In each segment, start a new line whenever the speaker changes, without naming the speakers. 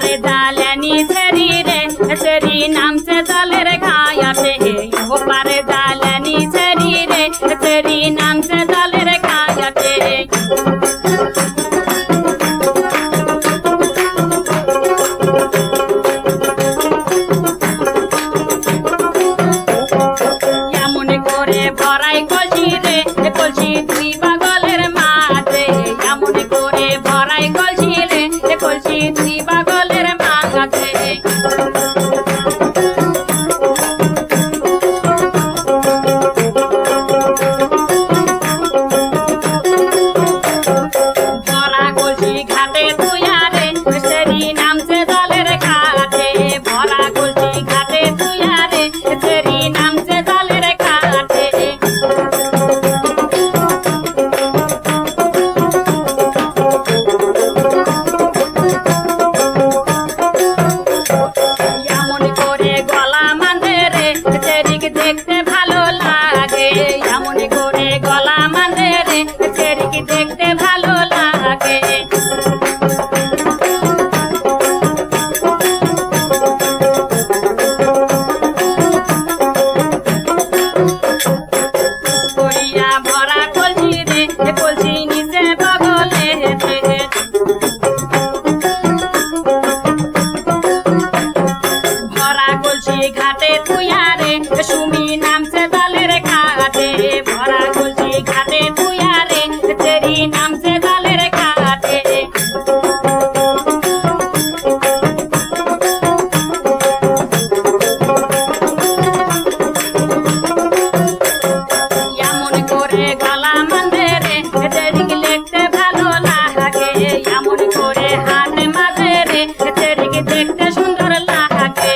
পারে জালেনি ছেড়ি রে ছেড়ি নামছে জলের ঘায়াতে ও পারে জালেনি ছেড়ি রে ছেড়ি নামছে জলের ঘায়াতে এমন করে ভরাই কলসি রে কলসি দুই পাগলের মাঝে এমন করে ভরাই কলসি রে কলসি দুই পাগলের মাঝে ভরা কলসি ঘাটে তুইয়ারে সেরি নামছে জলের ঘাটে ভরা কলসি ঘাটে তুইয়ারে সেরি নামছে জলের ঘাটে এমন করে গলা মাঝে রে সেরিকে দেখতে ভালো লাগে এমন করে গলা মাঝে রে সেরিকে দেখতে ভালো লাগে করিয়া ভরা কলসি রে কলসি নিচে বগলে ভরা কলসি ঘাটে তুইয়ারে সুমি নামছে জলের ঘাটে ভরা কলসি ঘাটে তুইয়ারে তেরি নামছে জলের ঘাটে এমন করে গলা মাঝে রে তেরিকে দেখতে ভালো লাগে এমন করে হাত মাঝে রে তেরিকে দেখতে সুন্দর লাগে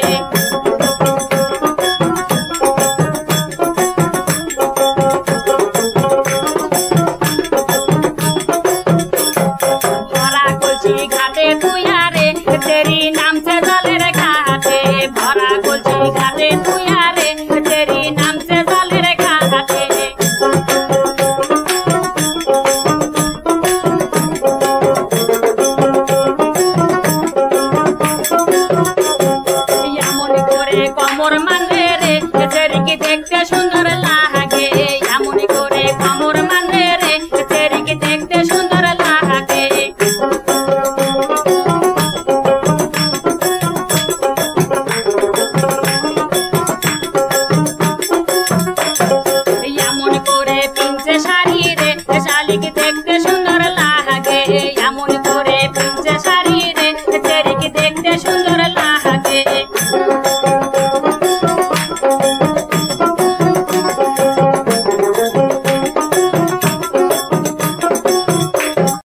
ভরা কলসি ঘাটে তুইয়া